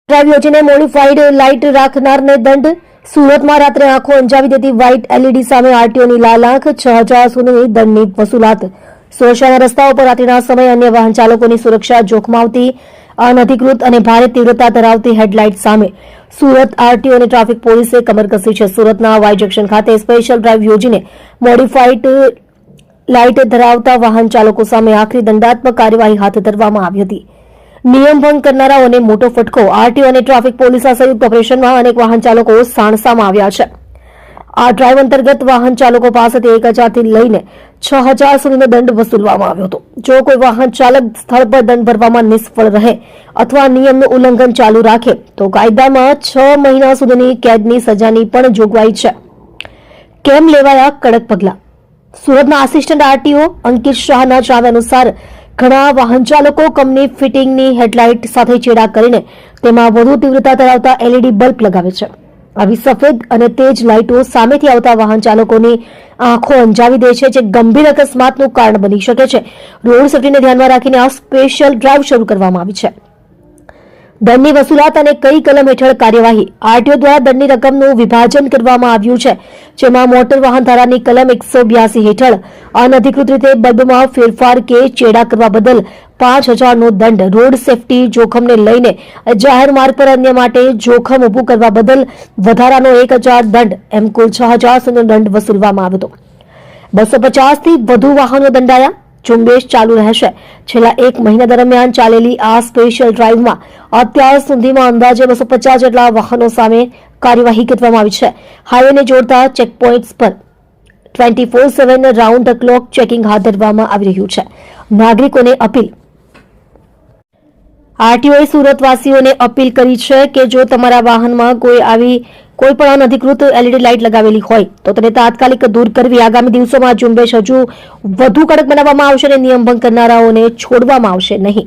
Drive યોજીને modified light રાખનારને દંડ. સુરતમાં રાત્રે આંખો અંજાવી દેતી વ્હાઇટ એલઈડી સામે આરટીઓની લાલ આંખ. 6,000 સુધીની દંડની વસૂલાત. સુરક્ષાના રસ્તાઓ પર રાત્રિના સમયે અન્ય વાહન ચાલકોની સુરક્ષા જોખમાવતી અનધિકૃત અને ભારે તીવ્રતા ધરાવતી હેડલાઇટ સામે સુરત આરટીઓ અને ટ્રાફિક પોલીસે કમર કસી છે. સુરતના વાય જંકશન ખાતે સ્પેશિયલ ડ્રાઈવ યોજીને મોડિફાઈડ લાઇટ ધરાવતા વાહન ચાલકો સામે આખરી દંડાત્મક કાર્યવાહી હાથ ધરવામાં આવી હતી. નિયમ ભંગ કરનારાઓને મોટો ફટકો. આરટીઓ અને ટ્રાફિક પોલીસના સંયુક્ત ઓપરેશનમાં અનેક વાહન ચાલકો સાણસામાં આવ્યા છે. આ ડ્રાઈવ અંતર્ગત વાહન ચાલકો પાસેથી 1,000 થી લઈને 6,000 સુધીનો દંડ વસૂલવામાં આવ્યો હતો. જો કોઈ વાહન ચાલક સ્થળ પર દંડ ભરવામાં નિષ્ફળ રહે અથવા નિયમનું ઉલ્લંઘન ચાલુ રાખે તો કાયદામાં 6 મહિના સુધીની કેદની સજાની પણ જોગવાઈ છે. કેમ લેવાયા કડક પગલાં? સુરતના આસિસ્ટન્ટ આરટીઓ અંકિત શાહના જણાવ્યા અનુસાર ઘણા વાહન ચાલકો કંપની ફિટિંગની હેડલાઇટ સાથે ચેડા કરીને તેમાં વધુ તીવ્રતા ધરાવતા એલઈડી બલ્બ લગાવે છે. આવી સફેદ અને તેજ લાઇટો સામેથી આવતા વાહન ચાલકોની આંખો અંજાવી દે છે, જે ગંભીર અકસ્માતનું કારણ બની શકે છે. રોડ સેફ્ટીને ધ્યાનમાં રાખીને આ સ્પેશિયલ ડ્રાઈવ શરૂ કરવામાં આવી છે. દંડની વસૂલાત અને કઈ કલમ હેઠળ કાર્યવાહી? આરટીઓ દ્વારા દંડની રકમનું વિભાજન કરવામાં આવ્યું છે, જેમાં મોટર વાહન ધારાની કલમ 182 હેઠળ અનધિકૃત રીતે બલ્બમાં ફેરફાર કે ચેડા કરવા બદલ 5,000નો દંડ, રોડ સેફટી જોખમને લઈને જાહેર માર્ગ પર અન્ય માટે જોખમ ઊભું કરવા બદલ વધારાનો 1,000 દંડ, એમ કુલ 6,000 સુધીનો દંડ વસૂલવામાં આવ્યો હતો. 250 થી વધુ વાહનો દંડાયા. ઝુંબેશ ચાલુ રહેશે. છેલ્લા 1 મહિના દરમિયાન ચાલેલી આ સ્પેશિયલ ડ્રાઈવમાં અત્યાર સુધીમાં અંદાજે 250 જેટલા વાહનો સામે કાર્યવાહી કરવામાં આવી છે. હાઈવેને જોડતા ચેકપોઇન્ટ્સ પર 24/7 રાઉન્ડ ધ ક્લોક ચેકિંગ હાથ ધરવામાં આવી રહ્યું છે. નાગરિકોને અપીલ. આરટીઓએ સુરતવાસીઓને અપીલ કરી છે કે જો તમારા વાહનમાં કોઈ પણ અનધિકૃત એલઈડી લાઇટ લગાવેલી હોય તો તેને તાત્કાલિક દૂર કરવી. આગામી દિવસોમાં ઝુંબેશ હજુ વધુ કડક બનાવવામાં આવશે અને નિયમ ભંગ કરનારાઓને છોડવામાં આવશે નહીં.